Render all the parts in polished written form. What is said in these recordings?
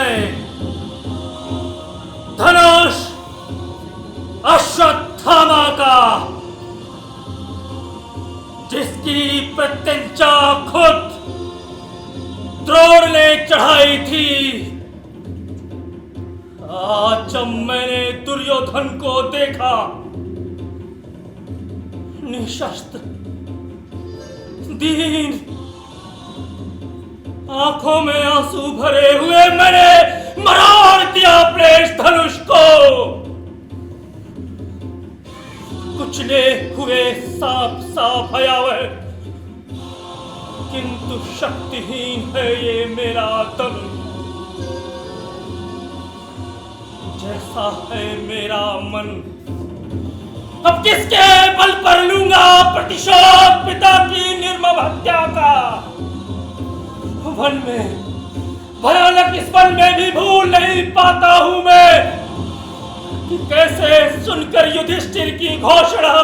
है धनुष अश्वत्थामा का, जिसकी प्रत्यंचा खुद द्रोण ने चढ़ाई थी। आज जब मैंने दुर्योधन को देखा निशस्त्र, दीन, आंखों में आंसू भरे हुए मैंने मरोड़ दिया अपने इस धनुष को। कुचले हुए साफ साफ भयावह, किंतु शक्तिहीन है ये मेरा धनुष। जैसा है मेरा मन, अब किसके बल पर लूंगा प्रतिशोध पिता की निर्मम हत्या का। वन में, भयानक इस वन में भी भूल नहीं पाता हूं मैं कि कैसे सुनकर युधिष्ठिर की घोषणा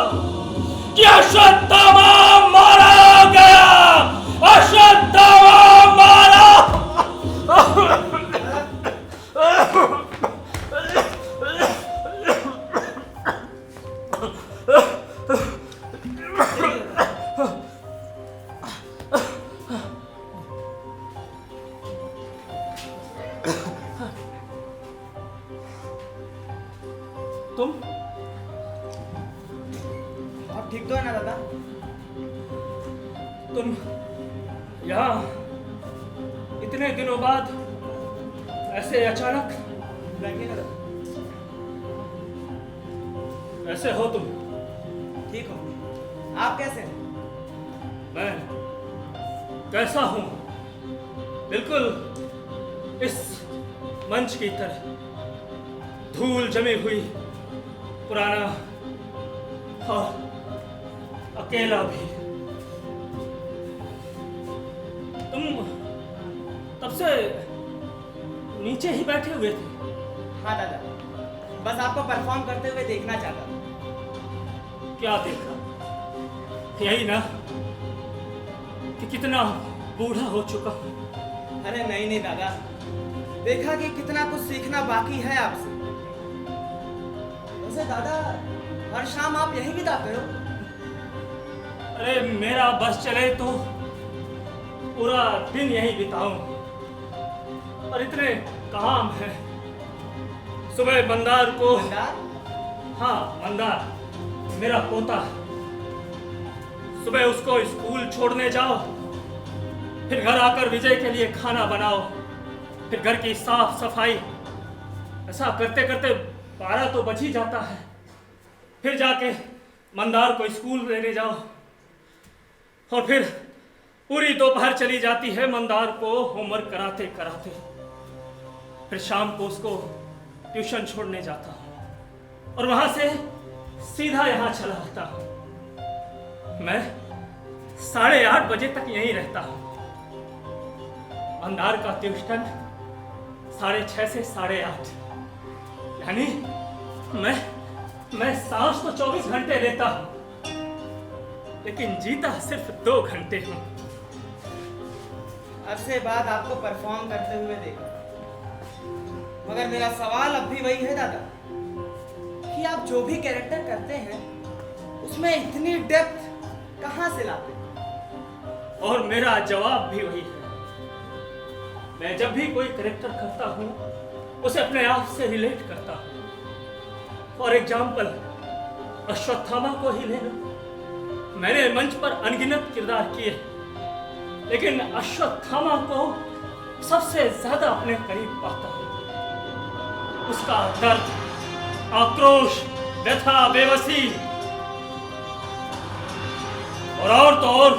कि अश्वत्थामा मारा गया, अश्वत्थामा मारा। तुम आप ठीक तो है ना दादा? तुम यहाँ इतने दिनों बाद ऐसे अचानक? बैठिए ना दादा। ऐसे हो तुम? ठीक हो? आप कैसे हैं? मैं कैसा हूं? बिल्कुल इस मंच की तरह धूल जमी हुई, पुराना और अकेला भी। तुम तब से नीचे ही बैठे हुए थे? हाँ दादा, बस आपको परफॉर्म करते हुए देखना चाहता था। क्या देखा? यही ना कि कितना बूढ़ा हो चुका हूं। अरे नहीं नहीं दादा, देखा कि कितना कुछ सीखना बाकी है आपसे। वैसे दादा, हर शाम आप यहीं बिताते हो? अरे मेरा बस चले तो पूरा दिन यहीं बिताऊं, और इतने काम हैं। सुबह मंदार को, मंदार? हाँ मंदार, मेरा पोता, सुबह उसको स्कूल छोड़ने जाओ, फिर घर आकर विजय के लिए खाना बनाओ, फिर घर की साफ सफाई। ऐसा करते करते 12 तो बज ही जाता है। फिर जाके मंदार को स्कूल लेने जाओ, और फिर पूरी दोपहर चली जाती है मंदार को होमवर्क कराते कराते। फिर शाम को उसको ट्यूशन छोड़ने जाता हूँ, और वहां से सीधा यहाँ चला आता हूँ। मैं 8:30 बजे तक यहीं रहता हूँ। मंदार का ट्यूशन 6:30 से 8:30, यानी मैं सांस तो 24 घंटे लेता हूं, लेकिन जीता सिर्फ 2 घंटे हूं। अरसे बाद आपको परफॉर्म करते हुए देखा, मगर मेरा सवाल अब भी वही है दादा कि आप जो भी कैरेक्टर करते हैं उसमें इतनी डेप्थ कहां से लाते हैं? और मेरा जवाब भी वही है। मैं जब भी कोई कैरेक्टर करता हूं उसे अपने आप से रिलेट करता हूं। फॉर एग्जाम्पल, अश्वत्थामा को ही ले लो। मैंने मंच पर अनगिनत किरदार किए, लेकिन अश्वत्थामा को सबसे ज्यादा अपने करीब पाता हूं। उसका दर्द, आक्रोश, व्यथा, बेबसी, और तो और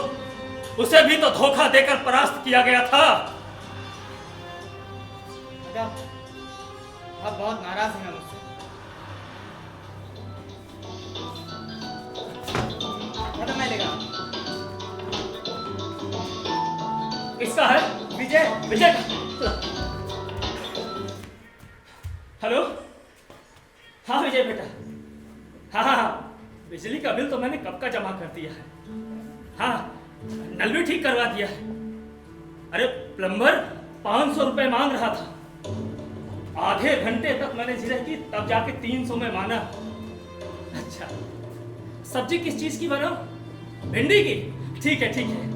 उसे भी तो धोखा देकर परास्त किया गया था। आप बहुत नाराज हैं मुझसे। मैं लेगा। किसका है? विजय। विजय का? हेलो, हाँ विजय बेटा, हाँ, बिजली का बिल तो मैंने कब का जमा कर दिया है। हाँ, नल भी ठीक करवा दिया है। अरे प्लम्बर 500 रुपए मांग रहा था, आधे घंटे तक मैंने जिरह की, तब जाके 300 में माना। अच्छा, सब्जी किस चीज की बनाऊं? भिंडी की? ठीक है ठीक है।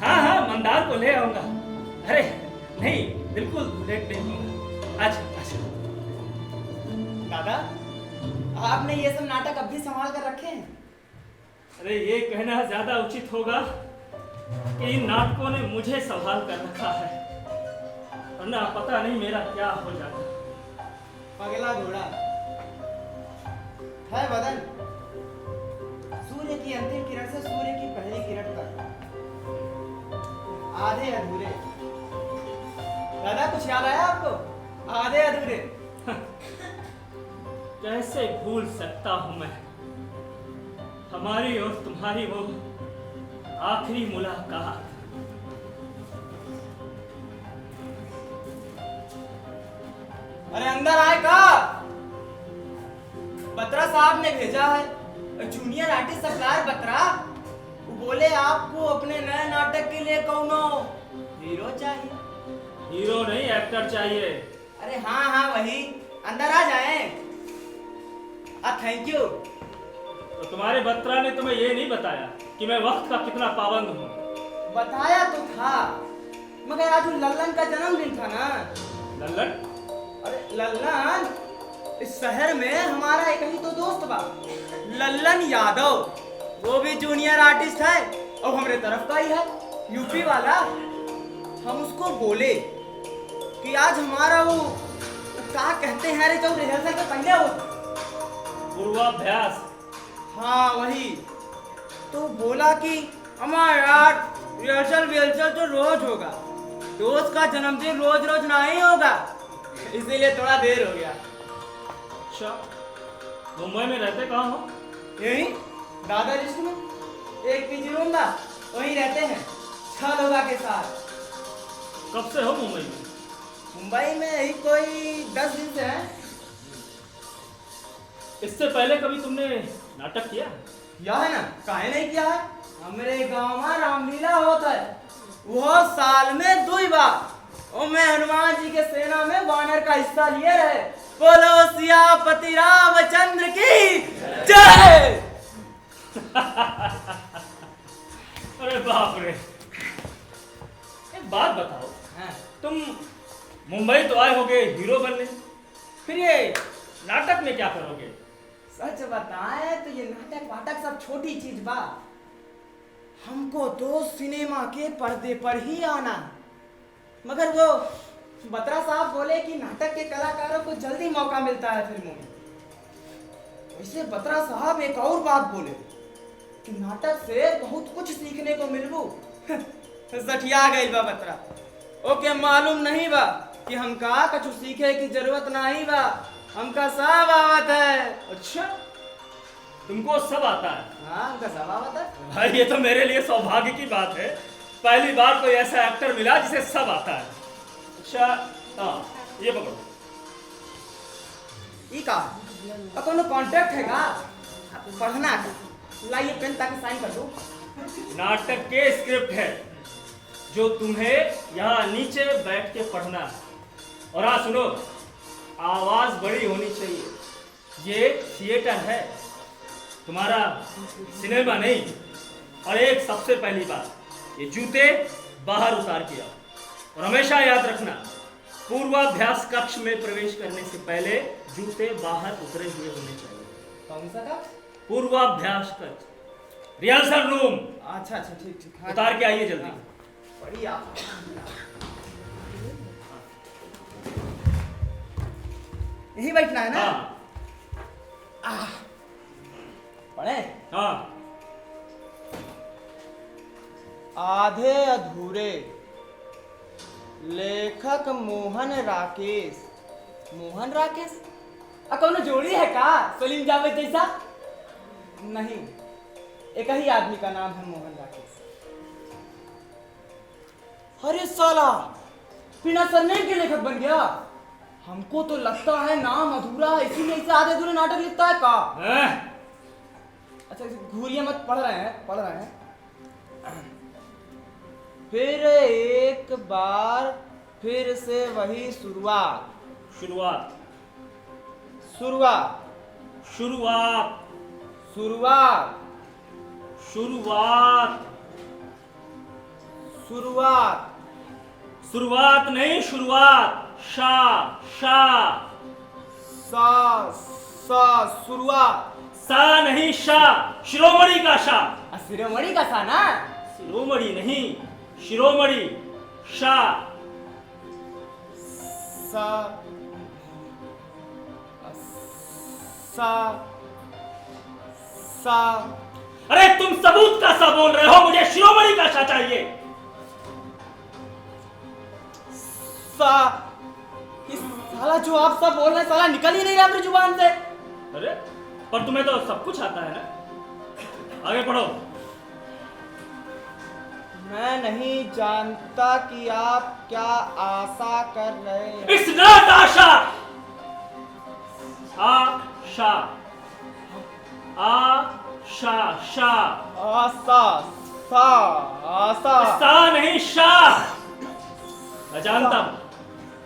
हाँ हाँ, मंदार को ले आऊंगा। अरे नहीं, बिल्कुल लेट नहीं होगा। अच्छा अच्छा। दादा, आपने ये सब नाटक अब भी संभाल कर रखे हैं? अरे ये कहना ज्यादा उचित होगा कि इन नाटकों ने मुझे संभाल कर रखा है, वरना पता नहीं मेरा क्या हो जाता। पगला घोड़ा है बदन, सूर्य की अंतिम किरण से सूर्य की पहली किरण तक आधे अधूरे। दादा, कुछ याद आया आपको? आधे अधूरे। कैसे भूल सकता हूं मैं हमारी और तुम्हारी वो आखिरी मुलाकात। अरे अंदर आए का? बत्रा साहब ने भेजा है, जूनियर आर्टिस्ट सप्लायर बत्रा। वो बोले आपको अपने नए नाटक के लिए कौनो हीरो चाहिए। हीरो नहीं, एक्टर चाहिए। अरे हाँ हाँ वही, अंदर आ जाएं। Thank you. तो तुम्हारे बत्रा ने तुम्हें ये नहीं बताया कि मैं वक्त का कितना पाबंद हूँ? बताया तो था, मगर आज लल्लन का जन्मदिन था ना। लल्लन? अरे लल्लन, इस शहर में हमारा एक ही तो दोस्त बा, लल्लन यादव। वो भी जूनियर आर्टिस्ट है और हमारे तरफ का ही है, यूपी वाला। हम उसको बोले कि आज हमारा वो क्या कहते हैं रे, जो रिहर्सल के पहले हो, पूर्वाभ्यास। हाँ वही। तो बोला कि अम्मा यार, रिहर्सल तो रोज होगा, दोस्त का जन्मदिन रोज रोज नहीं होगा, इसीलिए थोड़ा देर हो गया। अच्छा, मुंबई में रहते कहाँ हो? यही दादा लिस्ट में एक पीजी रूम था, वहीं रहते हैं 6 लोगों के साथ। कब से हो मुंबई में? मुंबई में यही कोई 10 दिन से है। इससे पहले कभी तुमने नाटक किया? किया है ना, काहे नहीं किया है। हमारे गांव में रामलीला होता है, वो साल में 2 बार। और मैं हनुमान जी के सेना में वानर का हिस्सा लिए रहे। बोलो सियापति रामचंद्र की जय। अरे बाप रे। एक बात बताओ, तुम मुंबई तो आए होगे हीरो बनने, फिर ये नाटक में क्या करोगे? सच बताए तो ये नाटक वाटक सब छोटी चीज बा, हमको तो सिनेमा के पर्दे पर ही आना। मगर वो बत्रा साहब बोले कि नाटक के कलाकारों को जल्दी मौका मिलता है फिल्मों में। वैसे बत्रा साहब एक और बात बोले कि नाटक से बहुत कुछ सीखने को मिलबू। सठिया गई बा बत्रा। ओके, मालूम नहीं बा कि हमका कुछ सीखे की जरूरत नहीं बा, हमका सब आवत है। अच्छा, तुमको सब आता है? हाँ, हमका सब आवत है। भाई ये तो मेरे लिए सौभाग्य की बात है, पहली बार कोई ऐसा एक्टर मिला जिसे सब आता है। अच्छा, हाँ ये पकड़ो। ई का कोनो कॉन्ट्रैक्ट है का? पढ़ना का? लाइए पेन ताकि साइन कर दो। नाटक के स्क्रिप्ट है जो तुम्हें यहाँ नीचे बैठ के पढ़ना है। और हाँ सुनो, आवाज बड़ी होनी चाहिए, ये थिएटर है, तुम्हारा सिनेमा नहीं। और एक सबसे पहली बात, ये जूते बाहर उतार के आओ। और हमेशा याद रखना, पूर्वाभ्यास कक्ष में प्रवेश करने से पहले जूते बाहर उतरे हुए होने चाहिए। कौन सा कक्ष? पूर्वाभ्यास कक्ष, रिहर्सल रूम। अच्छा अच्छा, ठीक ठीक। हाँ, उतार के आइए जल्दी। बढ़िया। यही बैठना है ना? हाँ। पढ़े? हाँ। आधे अधूरे, लेखक मोहन राकेश। मोहन राकेश? कौन जोड़ी है का सलीम जावेद जैसा? नहीं, एक ही आदमी का नाम है मोहन राकेश। अरे साला, बिना सरनेम के लेखक बन गया। हमको तो लगता है नाम अधूरा है, इसीलिए इसे आधे अधूरे नाटक लिखता है का। अच्छा, घूरिया मत, पढ़ रहे हैं। फिर एक बार फिर से वही शुरुआत, शुरुआत। शुरुआत। शुरुआत। शुरुआत। शुरुआत। शुरुआत। शुरुआत नहीं, शुरुआत। शा शा। सा सा शुरुआत। सा नहीं, शा। शिरोमणि का शा। शिरोमणि का सा ना? शिरोमणि नहीं, शिरोमणि। शा। सा सा सा। अरे तुम सबूत का सा बोल रहे हो, मुझे शिरोमणि का शा चाहिए। सा। इस साला जो आप सब बोल रहे हैं साला निकल ही नहीं रहा मेरी जुबान से। अरे पर तुम्हें तो सब कुछ आता है ना। आगे पढ़ो। मैं नहीं जानता कि आप क्या आशा कर रहे हैं। इट्स नॉट आशा। आशा। आशा। शा। आशा। सा आशा। सा नहीं, शा। मैं जानता हूं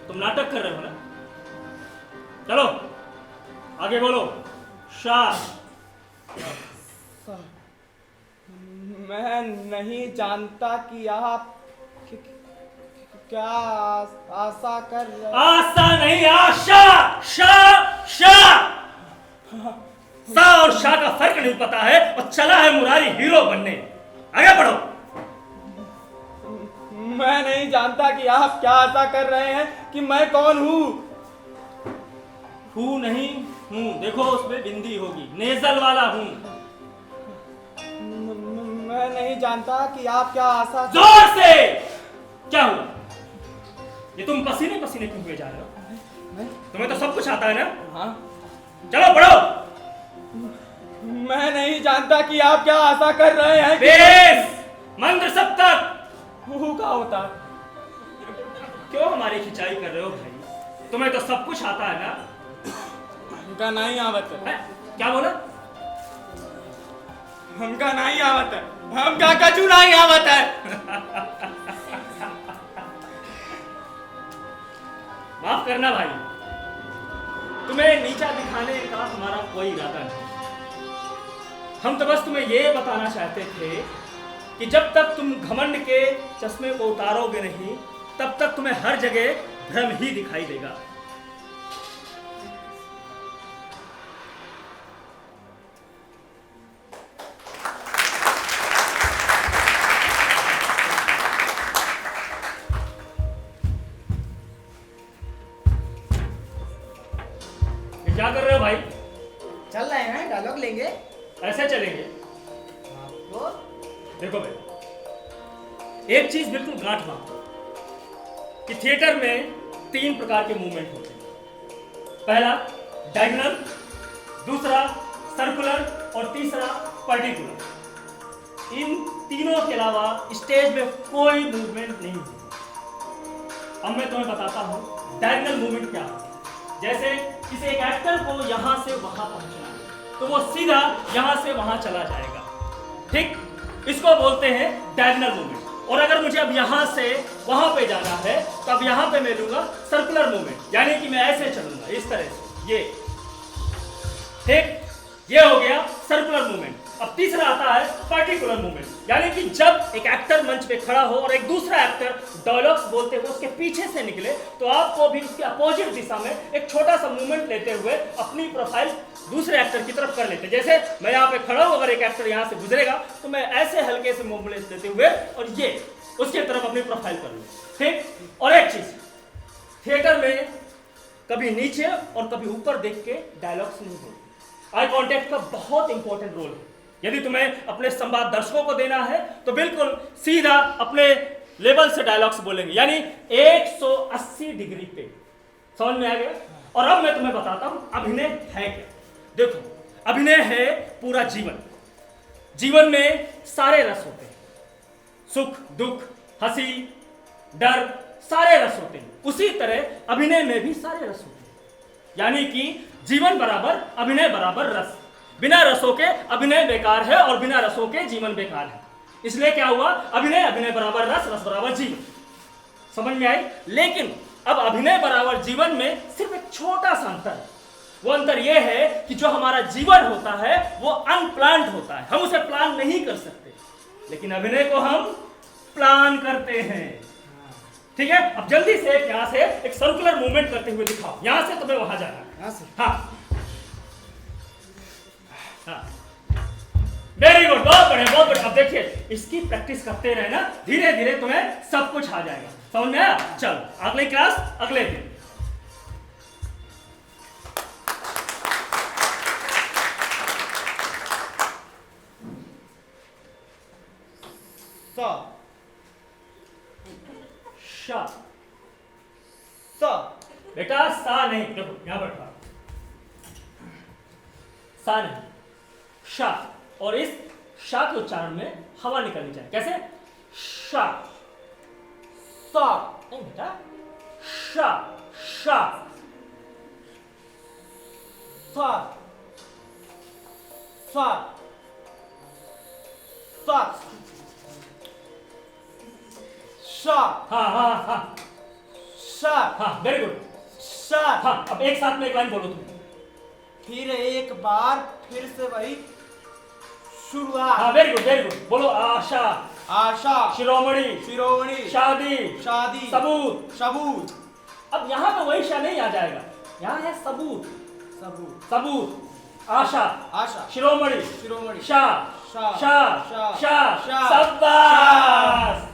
तुम नाटक कर रहे हो ना। चलो आगे बोलो। शा। सा। मैं नहीं जानता कि आप क्या आशा कर रहे हैं। आशा नहीं, आशा। शा शा। सा और शा का फर्क नहीं पता है और चला है मुरारी हीरो बनने। आगे बढ़ो। मैं नहीं जानता कि आप क्या आशा कर रहे हैं कि मैं कौन हूँ। हूं नहीं, हूं। देखो उसमें बिंदी होगी, नेजल वाला हूं। मैं नहीं जानता कि आप क्या आशा। जोर से। क्या हुआ? ये तुम पसीने पसीने क्यों हुए जा रहे हो? तुम्हें तो सब कुछ आता है ना। हाँ। चलो पढ़ो। मैं नहीं जानता कि आप क्या आशा कर रहे हैं। बेस। मंत्र सप्तक। हु का होता। क्यों हमारी खिंचाई कर रहे हो भाई? तुम्हें तो सब कुछ आता है ना। हमका नहीं आवत है। क्या बोला? हमका नहीं आवत है। हमका कछु नहीं आवत है। माफ करना भाई, तुम्हें नीचा दिखाने का हमारा कोई इरादा नहीं। हम तो बस तुम्हें यह बताना चाहते थे कि जब तक तुम घमंड के चश्मे को उतारोगे नहीं, तब तक तुम्हें हर जगह भ्रम ही दिखाई देगा। क्या कर रहे हो भाई? चल रहे हैं, डायलॉग लेंगे। ऐसे चलेंगे? आपको देखो भाई, एक चीज बिल्कुल गांठ बांधो कि थिएटर में 3 प्रकार के मूवमेंट होते हैं। पहला डायगोनल, दूसरा सर्कुलर और तीसरा पर्टिकुलर। इन तीनों के अलावा स्टेज में कोई मूवमेंट नहीं होती। अब मैं तुम्हें बताता हूं डायगोनल मूवमेंट क्या है। जैसे किसी एक एक्टर को यहां से वहां पहुंचना है तो वो सीधा यहां से वहां चला जाएगा, ठीक? इसको बोलते हैं डायगोनल मूवमेंट। और अगर मुझे अब यहां से वहां पे जाना है तो अब यहां पे मैं लूंगा सर्कुलर मूवमेंट, यानी कि मैं ऐसे चलूंगा इस तरह से, ये, ठीक? ये हो गया सर्कुलर मूवमेंट। अब तीसरा आता है पर्टिकुलर मूवमेंट, यानी कि जब एक एक्टर मंच पे खड़ा हो और एक दूसरा एक्टर डायलॉग्स बोलते हुए उसके पीछे से निकले तो आपको भी उसके अपोजिट दिशा में एक छोटा सा मूवमेंट लेते हुए अपनी प्रोफाइल दूसरे एक्टर की तरफ कर लेते। जैसे मैं यहाँ पे खड़ा हूँ, अगर एक एक्टर यहाँ से गुजरेगा तो मैं ऐसे हल्के से मूवमेंट लेते हुए और ये उसके तरफ अपनी प्रोफाइल कर लूँ, ठीक? और एक चीज, थिएटर में कभी नीचे और कभी ऊपर देख के डायलॉग्स नहीं बोलते। आई कॉन्टेक्ट का बहुत इंपॉर्टेंट रोल है। यदि तुम्हें अपने संवाद दर्शकों को देना है तो बिल्कुल सीधा अपने लेवल से डायलॉग्स बोलेंगे, यानी 180 डिग्री पे। समझ में आ गया? और अब मैं तुम्हें बताता हूं अभिनय है क्या। देखो, अभिनय है पूरा जीवन। जीवन में सारे रस होते हैं, सुख दुख, हंसी डर, सारे रस होते हैं। उसी तरह अभिनय में भी सारे रस होते हैं, यानी कि जीवन बराबर अभिनय बराबर रस। बिना रसों के अभिनय बेकार है और बिना रसों के जीवन बेकार है। इसलिए क्या हुआ, अभिनय अभिनय बराबर रस, रस बराबर जीवन। समझ में आई? लेकिन अब अभिनय बराबर जीवन में सिर्फ एक छोटा सा अंतर है। वो अंतर ये है कि जो हमारा जीवन होता है वो अनप्लान्ड होता है, हम उसे प्लान नहीं कर सकते, लेकिन अभिनय को हम प्लान करते हैं। ठीक है, अब जल्दी से यहां से एक सर्कुलर मूवमेंट करते हुए दिखाओ। यहां से तुम्हें वहां जाना है। यहाँ से? हाँ हाँ, वेरी गुड, बहुत बढ़िया बहुत बढ़िया। अब देखिए, इसकी प्रैक्टिस करते रहे ना, धीरे धीरे तुम्हें सब कुछ आ जाएगा। समझ में आया? चलो अगली क्लास अगले दिन। सा शा सा बेटा, सा नहीं, देखो यहां बैठा, सा नहीं, शा। और इस शा के उच्चारण में हवा निकलनी चाहिए। कैसे? शा, सा नहीं बेटा, शा शा, सा सा सा शा हाँ हाँ हाँ शा हाँ, वेरी गुड। शा। हाँ, अब एक साथ में एक लाइन बोलो तुम। फिर एक बार फिर से वही शुरुआत। हाँ, वेरी गुड बोलो। आशा, आशा, शिरोमणि, शिरोमणि, शादी, शादी, सबूत। सबूत। अब यहाँ पे वही शा नहीं आ जाएगा, यहाँ है सबूत। सबूत, सबूत, आशा, आशा, शिरोमणि, शिरोमणि, शा शा, शा शा, शा, शा, शाबाश।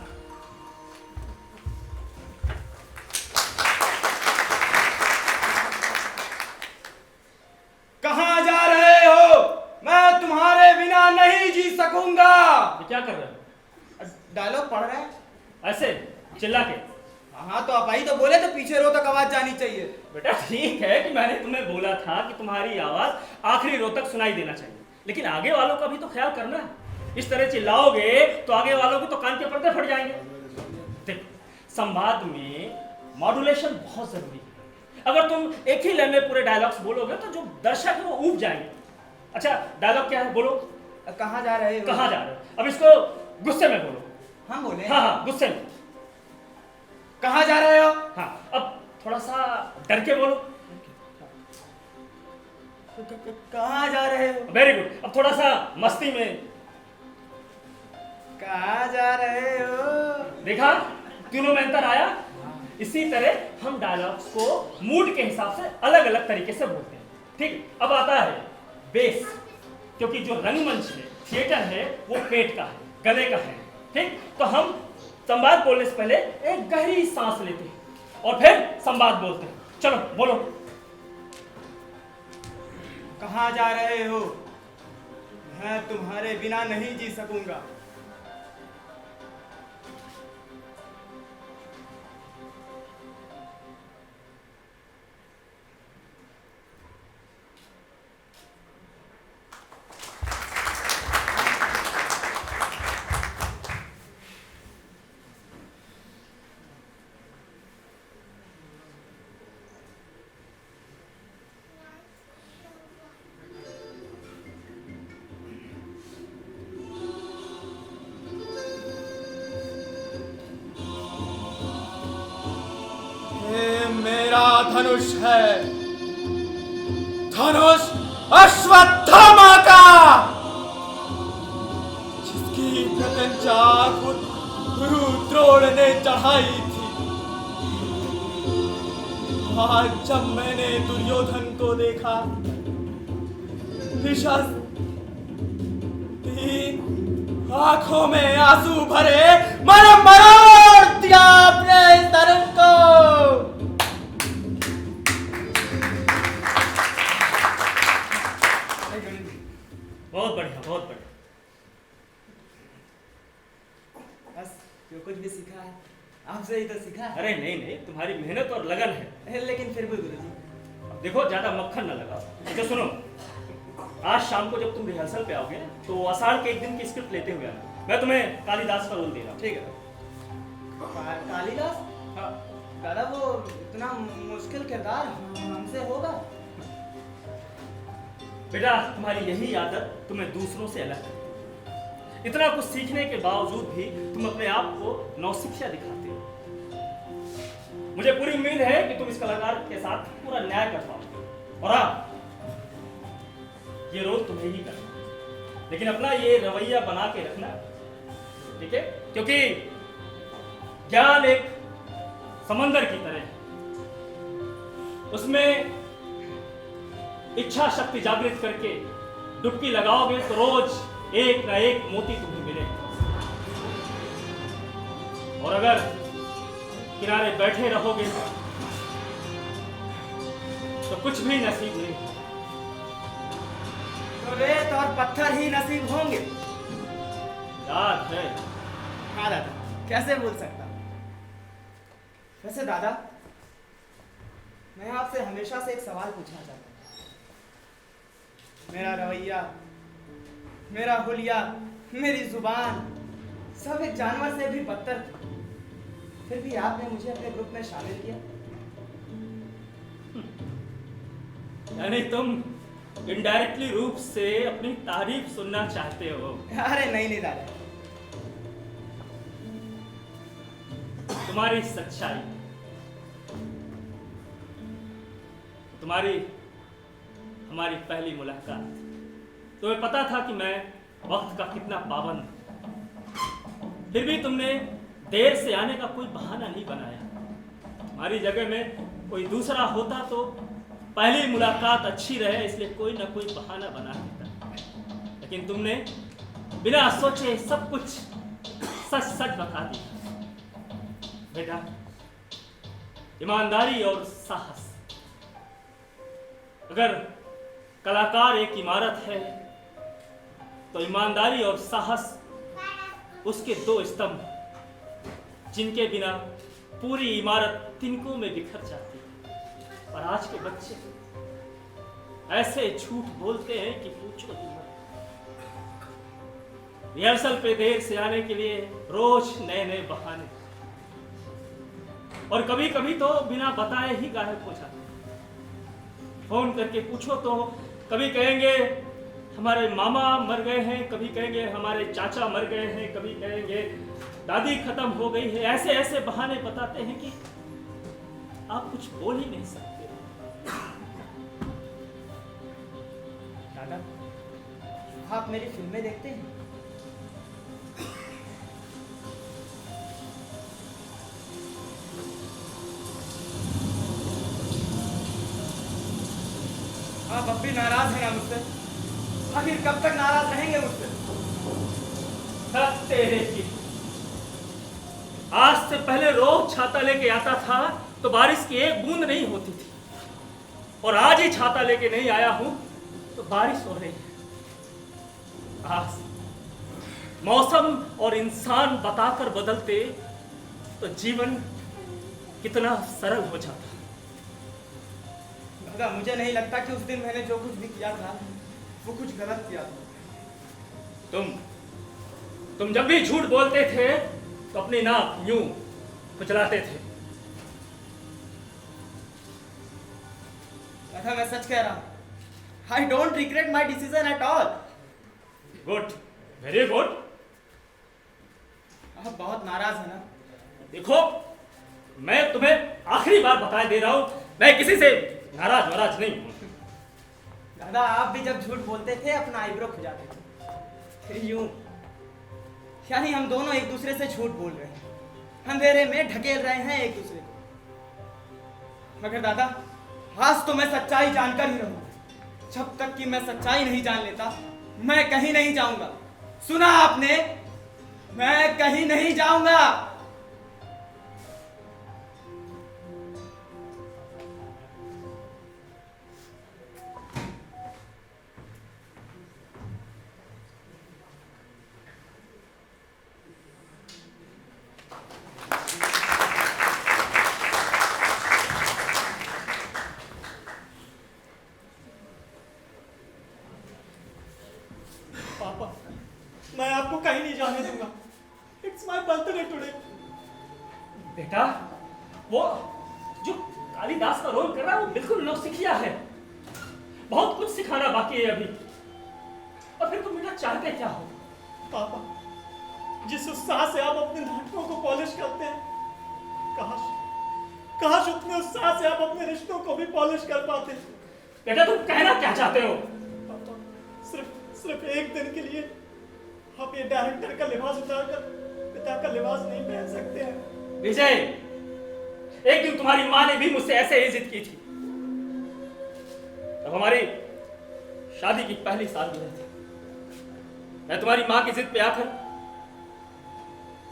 कहाँ जा रहे हो? मैं तुम्हारे बिना नहीं जी सकूंगा। ये क्या कर रहे हो? डायलॉग पढ़ रहे हैं? ऐसे चिल्ला के? हाँ तो आप ही तो बोले तो पीछे रो तक आवाज जानी चाहिए। बेटा ठीक है कि मैंने तुम्हें बोला था कि तुम्हारी आवाज आखिरी रो तक सुनाई देना चाहिए, लेकिन आगे वालों का भी तो ख्याल करना है। इस तरह चिल्लाओगे तो आगे वालों के तो कान के पर्दे फट जाएंगे। देखो, संवाद में मॉड्यूलेशन बहुत जरूरी है। अगर तुम एक ही लय में पूरे डायलॉग्स बोलोगे तो जो दर्शक है वो ऊब जाएंगे। अच्छा, डायलॉग क्या है? बोलो। कहाँ जा रहे हो? कहाँ जा रहे हो? अब इसको गुस्से में बोलो। हम बोले? हाँ हाँ, गुस्से में। कहाँ जा रहे हो? हाँ, अब थोड़ा सा डर के बोलो। कहाँ जा रहे हो? Very good. अब थोड़ा सा मस्ती में। कहाँ जा रहे हो? देखा, तीनों में अंतर आया। इसी तरह हम डायलॉग्स को मूड के हिसाब से अलग अलग तरीके से बोलते हैं। ठीक, अब आता है बेस, क्योंकि जो रंगमंच है, थिएटर है, वो पेट का है, गले का है। ठीक, तो हम संवाद बोलने से पहले एक गहरी सांस लेते हैं और फिर संवाद बोलते हैं। चलो बोलो। कहाँ जा रहे हो? मैं तुम्हारे बिना नहीं जी सकूंगा। मेरा धनुष है, धनुष अश्वत्थामा का, जिसकी प्रत्यंचा खुद गुरु द्रोण ने चढ़ाई थी। आज जब मैंने दुर्योधन को देखा, निशस्त्र, तीन आंखों में आंसू भरे, मैंने मरोड़ दिया अपने इस धनुष को। बहुत बढ़िया बहुत बढ़िया। बस जो कुछ भी सीखा है आपसे ही तो सीखा है। अरे नहीं नहीं, तुम्हारी मेहनत और लगन है। लेकिन फिर भी गुरुजी, अब देखो, ज्यादा मक्खन न लगाओ। अच्छा सुनो, आज शाम को जब तुम रिहर्सल पे आओगे तो आषाढ़ के एक दिन की स्क्रिप्ट लेते हुए आना। मैं तुम्हें कालिदास का रोल दे रहा हूँ। ठीक है? कालिदास? हाँ। दादा वो इतना मुश्किल किरदार हमसे होगा? बेटा, तुम्हारी यही आदत तुम्हें दूसरों से अलग करती है। इतना कुछ सीखने के बावजूद भी तुम अपने आप को नौसिखिया दिखाते हो। मुझे पूरी उम्मीद है कि तुम इस कलाकार के साथ पूरा न्याय कर पाओगे। और हाँ, ये रोल तुम्हें ही करना, लेकिन अपना ये रवैया बना के रखना, ठीक है? क्योंकि ज्ञान एक समंदर की तरह है, उसमें इच्छा शक्ति जागृत करके डुबकी लगाओगे तो रोज एक ना एक मोती तुम्हें मिलेगा। और अगर किनारे बैठे रहोगे तो कुछ भी नसीब नहीं। तो रेत और पत्थर ही नसीब होंगे। याद है? हाँ दादा, कैसे भूल सकता। वैसे दादा, मैं आपसे हमेशा से एक सवाल पूछना चाहता हूँ। मेरा रवैया, मेरा हुलिया, मेरी जुबान सब एक जानवर से भी बदतर थी, फिर भी आपने मुझे अपने ग्रुप में शामिल किया। यानी तुम इनडायरेक्टली रूप से अपनी तारीफ सुनना चाहते हो? अरे नहीं दादा, तुम्हारी सच्चाई, तुम्हारी हमारी पहली मुलाकात, तुम्हें पता था कि मैं वक्त का कितना पाबंद, फिर भी तुमने देर से आने का कोई बहाना नहीं बनाया। तुम्हारी जगह में कोई दूसरा होता तो पहली मुलाकात अच्छी रहे इसलिए कोई ना कोई बहाना बना देता, लेकिन तुमने बिना सोचे सब कुछ सच सच बता दिया। बेटा, ईमानदारी और साहस, अगर कलाकार एक इमारत है तो ईमानदारी और साहस उसके दो स्तंभ, जिनके बिना पूरी इमारत तिनकों में बिखर जाती है। और आज के बच्चे ऐसे झूठ बोलते हैं कि पूछो ही मत। रिहर्सल पे देर से आने के लिए रोज नए नए बहाने, और कभी कभी तो बिना बताए ही गायब हो जाते। फोन करके पूछो तो कभी कहेंगे हमारे मामा मर गए हैं, कभी कहेंगे हमारे चाचा मर गए हैं, कभी कहेंगे दादी खत्म हो गई है। ऐसे ऐसे बहाने बताते हैं कि आप कुछ बोल ही नहीं सकते। दादा, आप मेरी फिल्में देखते हैं? आप अब भी नाराज हैं ना मुझसे? आखिर कब तक नाराज रहेंगे मुझसे? तेरे की, आज से पहले रोज छाता लेके आता था तो बारिश की एक बूंद नहीं होती थी, और आज ही छाता लेके नहीं आया हूं तो बारिश हो रही है। आज मौसम और इंसान बताकर बदलते तो जीवन कितना सरल हो जाता। दादा, मुझे नहीं लगता कि उस दिन मैंने जो कुछ भी किया था वो कुछ गलत किया था। तुम जब भी झूठ बोलते थे तो अपनी नाक यूं कुचलाते थे। दादा, मैं सच कह रहा हूं। I don't regret my decision at all. Good, very good. आप बहुत नाराज हैं ना? देखो, मैं तुम्हें आखिरी बार बता दे रहा हूं, मैं किसी से नाराज नहीं हूं। दादा, आप भी जब झूठ बोलते थे अपना आईब्रो खुजाते थे, फिर यूं, यानी हम दोनों एक दूसरे से झूठ बोल रहे हैं, अंधेरे में ढकेल रहे हैं एक दूसरे को। मगर दादा, आज तो मैं सच्चाई जानकर ही रहूंगा। जब तक कि मैं सच्चाई नहीं जान लेता मैं कहीं नहीं जाऊंगा। सुना आपने? मैं कहीं नहीं जाऊंगा। पापा, मैं आपको कहीं नहीं जाने दूंगा। It's my birthday today. बेटा, वो जो कालिदास का रोल कर रहा है वो बिल्कुल नौसिखिया है, बहुत कुछ सिखाना बाकी है अभी। और फिर तुम बेटा चाहते क्या हो? पापा, जिस उत्साह से आप अपने नाटकों को पॉलिश करते हैं, काश उतने उत्साह से आप अपने रिश्तों को भी पॉलिश कर पाते। बेटा तुम कहना क्या चाहते हो? पापा, सिर्फ एक दिन के लिए आप ये डायरेक्टर का लिबास उतारकर पिता का लिबास नहीं पहन सकते हैं? विजय, एक दिन तुम्हारी माँ ने भी मुझसे ऐसे ही जिद की थी। तब हमारी शादी की पहली सालगिरह थी। मैं तुम्हारी माँ की जिद पे आकर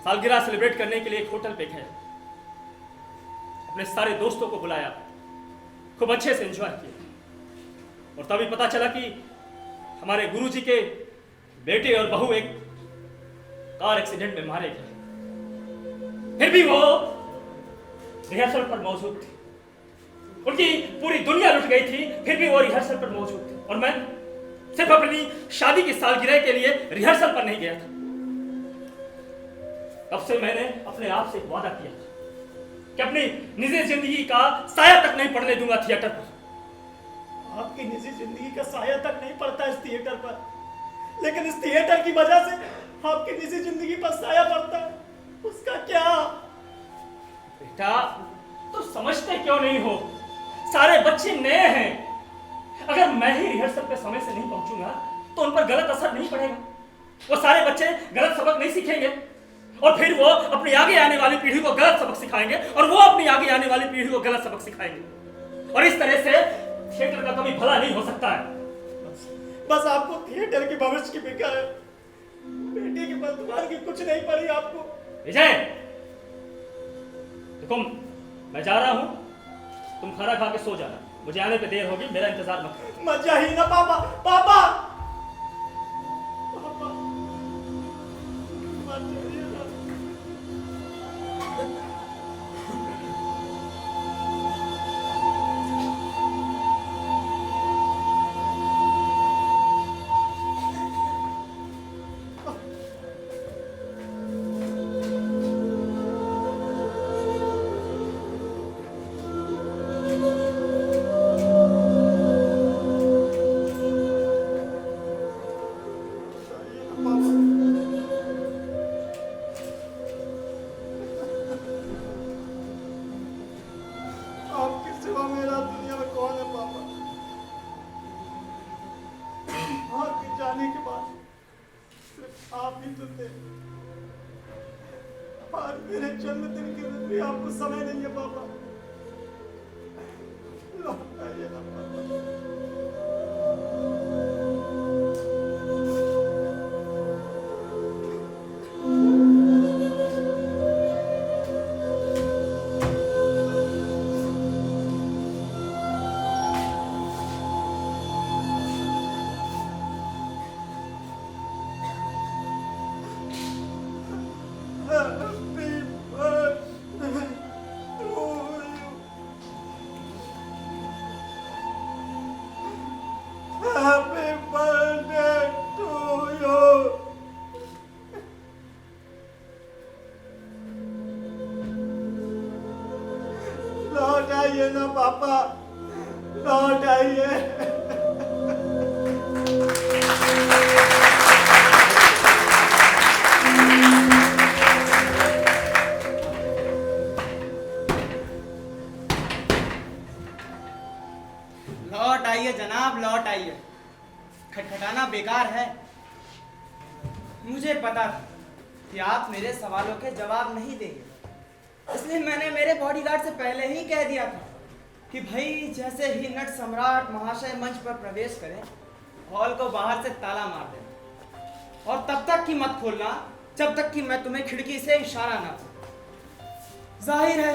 सालगिरह सेलिब्रेट करने के लिए एक होटल पे गया, अपने सारे दोस्तों को बुलाया, खूब अच्छे से एंजॉय किया। और तभी पता चला कि हमारे गुरुजी के बेटे और बहू एक कार एक्सीडेंट में मारे गए। फिर भी वो रिहर्सल पर मौजूद थे। उनकी पूरी दुनिया लुट गई थी, फिर भी वो रिहर्सल पर मौजूद थे। और मैं सिर्फ अपनी शादी की सालगिरह के लिए रिहर्सल पर नहीं गया था। तब से मैंने अपने आप से एक वादा किया कि अपनी निजी जिंदगी का साया तक नहीं पड़ने दूंगा थिएटर पर। आपकी निजी जिंदगी का साया तक नहीं पड़ता इस थिएटर पर, लेकिन इस थिएटर की वजह से आपकी निजी जिंदगी पर साया पड़ता है। उसका क्या? बेटा तो समझते क्यों नहीं हो? सारे बच्चे नए हैं। अगर मैं ही रिहर्सल पे समय से नहीं पहुंचूंगा तो उन पर गलत असर नहीं पड़ेगा। वो सारे बच्चे गलत सबक नहीं सीखेंगे और फिर वो अपनी आगे आने वाली पीढ़ी को गलत सबक सिखाएंगे और वो अपनी आगे आने वाली पीढ़ी को गलत सबक सिखाएंगे। और इस तरह से थिएटर का कभी भला नहीं हो सकता है। बस आपको थिएटर के भविष्य की फिक्र है, बेटे की वर्तमान की कुछ नहीं पड़ी आपको। विजय देखो, मैं जा रहा हूं, तुम खाना खा के सो जाना। मुझे आने पे देर होगी, मेरा इंतजार मत करो। मत जाइए ना पापा। पापा, पापा, मत जाइए ना। आपके सिवा मेरा दुनिया में कौन है पापा? आपके जाने के बाद सिर्फ आप ही तो थे। और मेरे जन्मदिन के दिन भी आपको समय नहीं है पापा। लौट आइए ना पापा। Happy birthday to you. लौट आइए ना पापा, लौट आइए। लौट आइए जनाब, लौट आइए। खटखटाना बेकार है। मुझे पता था कि आप मेरे सवालों के जवाब नहीं देंगे, इसलिए मैंने मेरे बॉडीगार्ड से पहले ही कह दिया था कि भाई जैसे ही नट सम्राट महाशय मंच पर प्रवेश करें, हॉल को बाहर से ताला मार देना और तब तक की मत खोलना जब तक कि मैं तुम्हें खिड़की से इशारा ना करूं। जाहिर है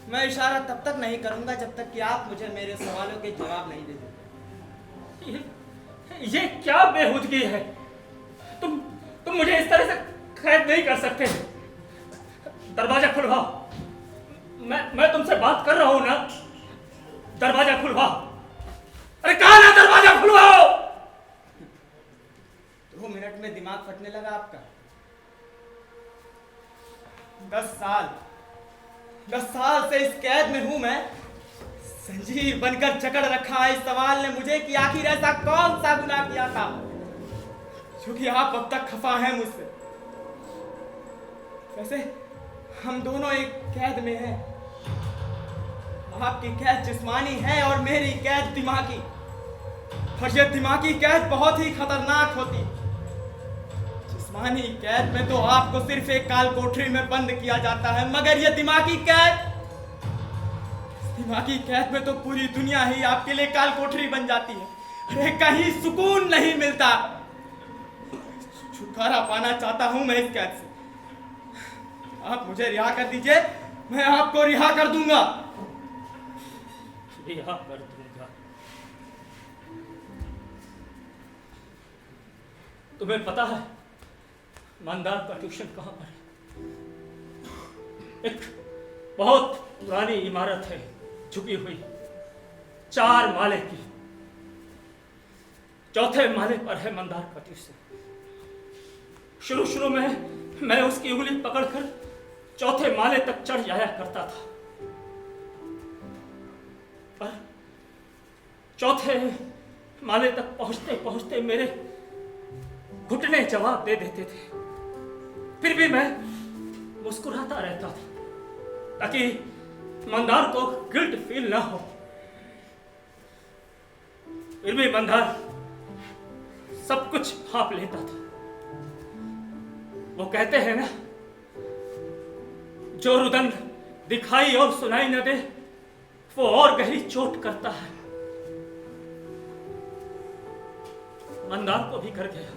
मैं इशारा तब तक नहीं करूंगा जब तक कि आप मुझे मेरे सवालों के जवाब नहीं दे देते। ये क्या बेहूदगी है? तुम मुझे इस तरह से कैद नहीं कर सकते। दरवाजा खुलवाओ। मैं तुमसे बात कर रहा हूं ना। दरवाजा खुलवाओ। अरे कहा ना दरवाजा खुलवाओ। 2 मिनट में दिमाग फटने लगा आपका। 10 साल से इस कैद में हूं मैं। संजीव बनकर जकड़ रखा है इस सवाल ने मुझे कि आखिर ऐसा कौन सा गुनाह किया था क्योंकि आप अब तक खफा हैं मुझसे। वैसे हम दोनों एक कैद में हैं, आपकी कैद जिस्मानी है और मेरी कैद दिमागी। और ये दिमागी कैद बहुत ही खतरनाक होती है। जिस्मानी कैद में तो आपको सिर्फ एक काल कोठरी में बंद किया जाता है, मगर ये दिमागी कैद में तो पूरी दुनिया ही आपके लिए काल कोठरी बन जाती है। अरे कहीं सुकून नहीं मिलता। छुटकारा पाना चाहता हूं मैं इस कैद से। आप मुझे रिहा कर दीजिए, मैं आपको रिहा कर दूंगा। रिहा कर दूंगा? तुम्हें पता है मंदार का ट्यूशन कहां पर है? एक बहुत पुरानी इमारत है, झुकी हुई, 4 माले की। 4थे माले पर है मंदार का ट्यूशन। शुरू में मैं उसकी उंगली पकड़कर 4थे माले तक चढ़ जाया करता था, पर 4थे माले तक पहुंचते पहुंचते मेरे घुटने जवाब दे देते थे। फिर भी मैं मुस्कुराता रहता था ताकि मंदार को गिल्ट फील ना हो। फिर भी मंदार सब कुछ भांप लेता था। वो कहते हैं ना, जो रुदन दिखाई और सुनाई न दे वो और गहरी चोट करता है। मंदार को भी कर गया।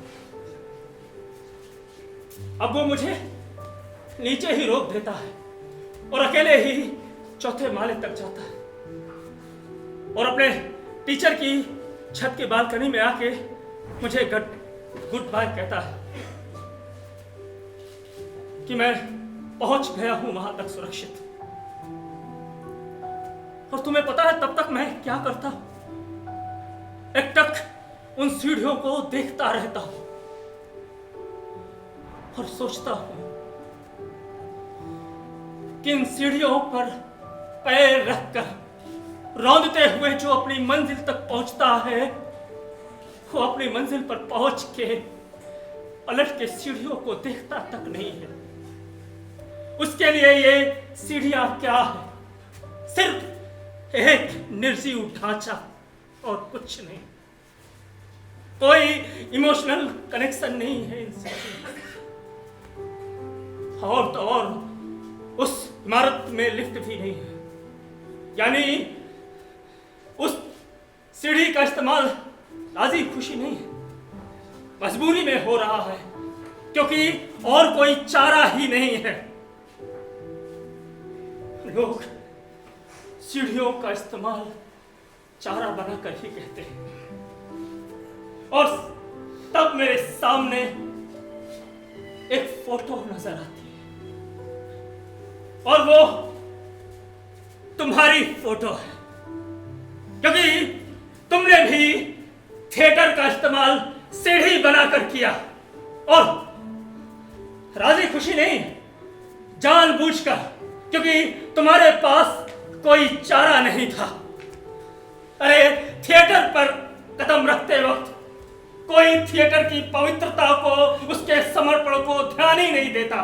अब वो मुझे नीचे ही रोक देता है और अकेले ही 4थे माले तक जाता है और अपने टीचर की छत की बालकनी में आके मुझे गुड बाय कहता है कि मैं पहुंच गया हूं वहां तक सुरक्षित। और तुम्हें पता है तब तक मैं क्या करता हूं? एकटक उन सीढ़ियों को देखता रहता हूं और सोचता हूं कि इन सीढ़ियों पर पैर रखकर रौंदते हुए जो अपनी मंजिल तक पहुंचता है, वो अपनी मंजिल पर पहुंच के पलट के सीढ़ियों को देखता तक नहीं है। उसके लिए ये सीढ़ियां क्या है? सिर्फ एक निर्जीव ढांचा और कुछ नहीं। कोई इमोशनल कनेक्शन नहीं है इनसे। और तो और उस इमारत में लिफ्ट भी नहीं है, यानी उस सीढ़ी का इस्तेमाल राजी खुशी नहीं है, मजबूरी में हो रहा है, क्योंकि और कोई चारा ही नहीं है। लोग सीढ़ियों का इस्तेमाल चारा बनाकर ही कहते हैं। और तब मेरे सामने एक फोटो नजर आती है और वो तुम्हारी फोटो है, क्योंकि तुमने भी थिएटर का इस्तेमाल सीढ़ी बनाकर किया और राजी खुशी नहीं, जानबूझकर, क्योंकि तुम्हारे पास कोई चारा नहीं था। अरे थिएटर पर कदम रखते वक्त कोई थिएटर की पवित्रता को, उसके समर्पण को ध्यान ही नहीं देता।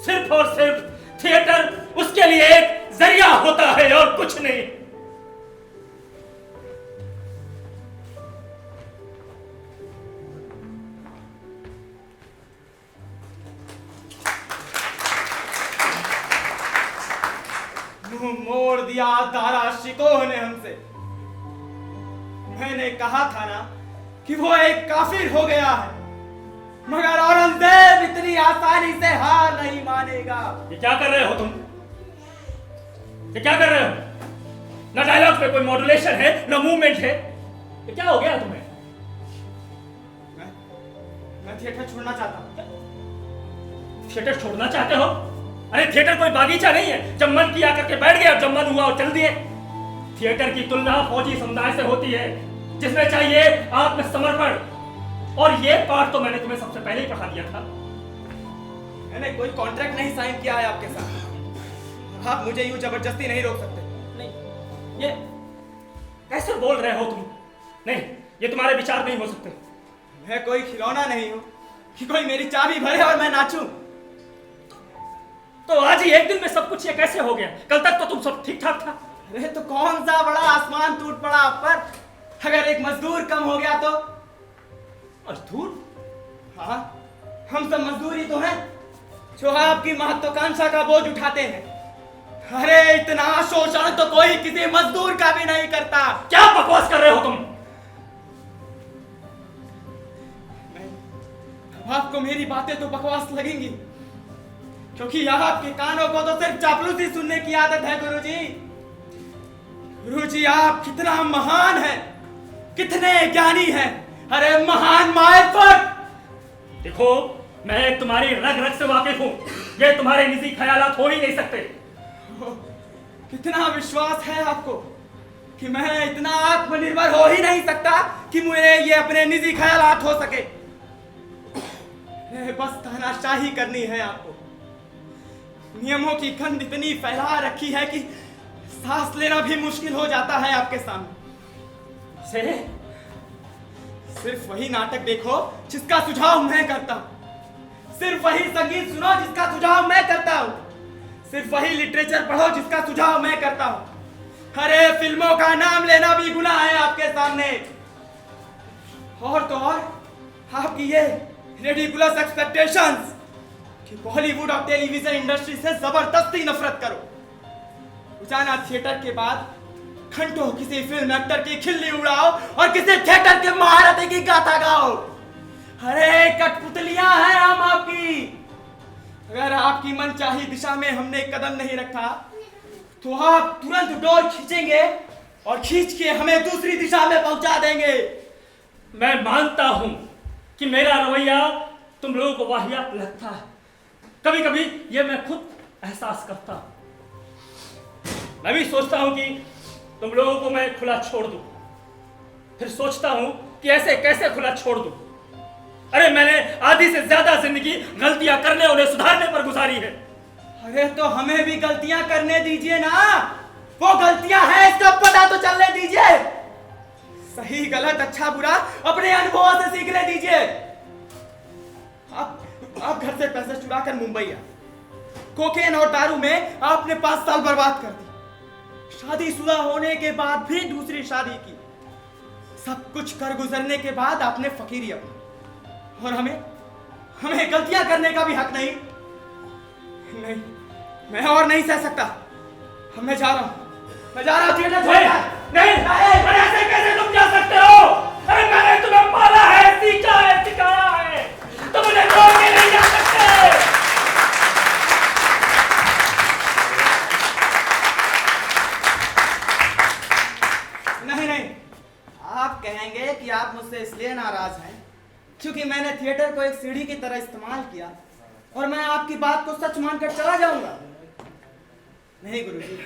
सिर्फ और सिर्फ थिएटर उसके लिए एक जरिया होता है और कुछ नहीं। मुंह मोड़ दिया दारा शिकोह ने हमसे। मैंने कहा था ना कि वो एक काफिर हो गया है, मगर औरंगजेब इतनी आसानी से हार नहीं मानेगा। ये क्या कर रहे हो तुम? ये क्या कर रहे हो? ना डायलॉग पे कोई मॉड्यूलेशन है, ना मूवमेंट है। ये क्या हो गया तुम्हें? मैं थिएटर छोड़ना चाहता हूं। थिएटर छोड़ना चाहते हो? अरे थिएटर कोई बागीचा नहीं है, जब मन किया करके बैठ गए, जब मन हुआ और चल दिए। थिएटर की तुलना फौजी समुदाय से होती है, जिसमें चाहिए आत्मसमर्पण। और ये पाठ तो मैंने तुम्हें सबसे पहले ही पढ़ा दिया था। मैंने कोई कॉन्ट्रैक्ट नहीं साइन किया है आपके साथ। आप मुझे यूं जबरदस्ती नहीं रोक सकते। नहीं, ये कैसे बोल रहे हो तुम? नहीं, ये तुम्हारे विचार नहीं हो सकते। मैं कोई खिलौना नहीं हूं कि कोई मेरी चाबी भरे और मैं नाचूं। तो आ आज ही एक दिन में सब कुछ ये कैसे हो गया? कल तक तो तुम सब ठीक ठाक था। अरे तो कौन सा बड़ा आसमान टूट पड़ा आप पर? अगर एक मजदूर कम हो गया तो? मजदूर? हाँ, हम सब मजदूर ही तो हैं जो आपकी महत्वाकांक्षा का बोझ उठाते हैं। अरे इतना शोषण तो कोई किसी मजदूर का भी नहीं करता। क्या बकवास कर रहे हो तुम? आपको मेरी बातें तो बकवास लगेंगी, क्योंकि आपके कानों को तो सिर्फ चापलूसी सुनने की आदत है। गुरुजी, गुरुजी आप कितना महान है, कितने ज्ञानी हैं। अरे महान मायफत। देखो, मैं तुम्हारी रग रग से वाकिफ हूं। ये तुम्हारे निजी ख्यालात हो ही नहीं सकते। कितना विश्वास है आपको कि मैं इतना आत्मनिर्भर हो ही नहीं सकता कि मुझे ये अपने निजी ख्यालात हो सके। बस तानाशाही करनी है आपको। नियमों की गंध इतनी फैला रखी है कि सांस लेना भी मुश्किल हो जाता है आपके सामने से। सिर्फ वही नाटक देखो जिसका सुझाव मैं करता हूं, सिर्फ वही संगीत सुनो जिसका सुझाव मैं करता हूं, सिर्फ वही लिटरेचर पढ़ो जिसका सुझाव मैं करता हूं। अरे फिल्मों का नाम लेना भी गुनाह है आपके सामने। और तो और आपकी ये रेडिकुलस एक्सपेक्टेशंस कि बॉलीवुड और टेलीविजन इंडस्ट्री से जबरदस्ती नफरत करो। रोजाना थिएटर के बाद घंटों किसी फिल्म एक्टर की खिल्ली उड़ाओ और किसी थिएटर के महारथी की गाथा गाओ। अरे कठपुतलियां हैं हम आपकी। अगर आपकी मनचाही दिशा में हमने कदम नहीं रखा तो आप तुरंत डोर खींचेंगे और खींच के हमें दूसरी दिशा में पहुंचा देंगे। मैं मानता हूं कि मेरा रवैया तुम लोगों को वाहियात लगता है। कभी कभी ये मैं खुद एहसास करता हूं। मैं भी सोचता हूं कि तुम लोगों को मैं खुला छोड़ दूं, फिर सोचता हूं कि ऐसे कैसे खुला छोड़ दूं। अरे मैंने आधी से ज्यादा जिंदगी गलतियां करने और उन्हें सुधारने पर गुजारी है। अरे तो हमें भी गलतियां करने दीजिए ना। वो गलतियां हैं इसका पता तो चलने दीजिए। सही गलत अच्छा बुरा अपने अनुभवों से सीखने दीजिए। आप घर से पैसे चुराकर मुंबई आए, कोकेन और दारू में आपने 5 साल बर्बाद कर दी। शादीशुदा होने के बाद भी दूसरी शादी की। सब कुछ कर गुजरने के बाद आपने फकीरी अपनी। और हमें गलतियां करने का भी हक नहीं। मैं और नहीं सह सकता। मैं जा रहा हूं थिएटर छोड़कर। नहीं, अरे ऐसे कैसे तुम जा सकते हो? अरे मैंने तुम्हें पाला है, सीखा है, सिखाया है, तुम उन्हें छोड़ के नहीं जा सकते। नहीं, आप कहेंगे कि आप मुझसे इसलिए नाराज हैं क्योंकि मैंने थिएटर को एक सीढ़ी की तरह इस्तेमाल किया और मैं आपकी बात को सच मानकर चला जाऊंगा। नहीं गुरुजी,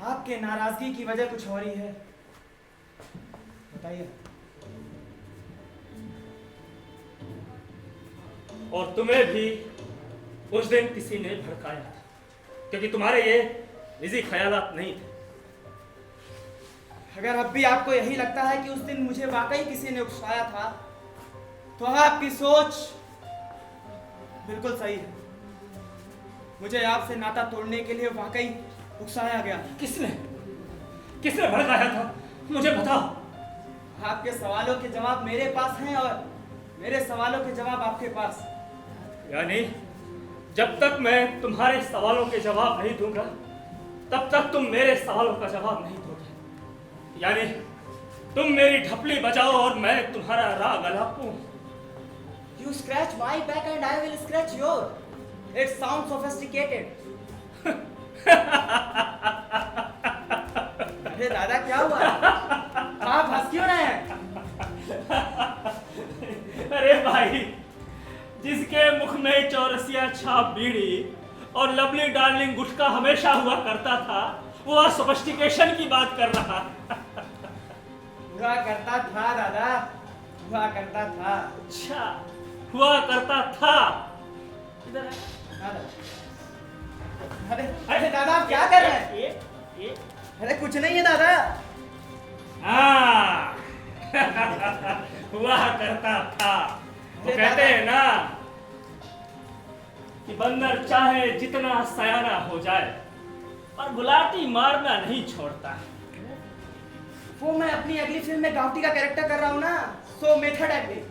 आपके नाराजगी की वजह कुछ और ही है। बताइए। और तुम्हें भी उस दिन किसी ने भड़काया था, क्योंकि तुम्हारे ये निजी ख्यालात नहीं थे। अगर अब भी आपको यही लगता है कि उस दिन मुझे वाकई किसी ने उकसाया था तो आपकी सोच बिल्कुल सही है। मुझे आपसे नाता तोड़ने के लिए वाकई उकसाया गया। किसने भड़काया था? मुझे बताओ। आपके सवालों के जवाब मेरे पास हैं और मेरे सवालों के जवाब आपके पास। यानी जब तक मैं तुम्हारे सवालों के जवाब नहीं दूंगा तब तक तुम मेरे सवालों का जवाब नहीं दोगे। यानी तुम मेरी ढपली बजाओ और मैं तुम्हारा राग अलापूं। You scratch my back and I will scratch your. It sounds sophisticated. अरे दादा क्या हुआ? आप हंस क्यों रहे हैं? अरे भाई, जिसके मुख में चौरसिया छाप बीड़ी और लवली डार्लिंग गुटखा हमेशा हुआ करता था, वो सोफिस्टिकेशन की बात कर रहा। हुआ करता था दादा, हुआ करता था। अच्छा, हुआ करता था। अरे दादा आप क्या कर रहे हैं? ये अरे कुछ नहीं है दादा। हाँ हुआ करता था। वो कहते हैं ना, कि बंदर चाहे जितना सयाना हो जाए पर गुलाटी मारना नहीं छोड़ता। वो मैं अपनी अगली फिल्म में गावटी का कैरेक्टर कर रहा हूँ ना, सो मेथड एक्टिंग।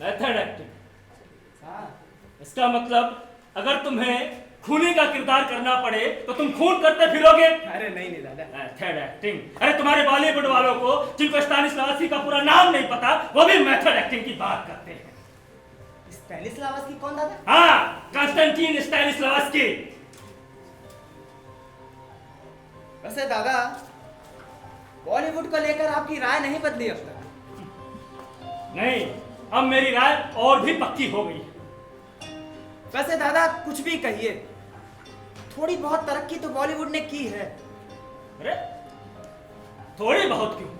Method acting? हाँ। इसका मतलब अगर तुम्हें खूनी का किरदार करना पड़े तो तुम खून करते फिरोगे? अरे नहीं नहीं दादा। Method acting? अरे तुम्हारे बॉलीवुड वालों को जिनको स्टानिस्लावस्की का पूरा नाम नहीं पता वो भी मेथड एक्टिंग की बात करते हैं। स्टैनिस्लावस्की कौन दादा? हाँ, कंस्टेंटीन स्टैनिस्लावस्की। वैसे दादा, बॉलीवुड को लेकर आपकी राय नहीं बदली अब तक? नहीं, अब मेरी राय और भी पक्की हो गई है। वैसे दादा कुछ भी कहिए, थोड़ी बहुत तरक्की तो बॉलीवुड ने की है। अरे थोड़ी बहुत क्यों,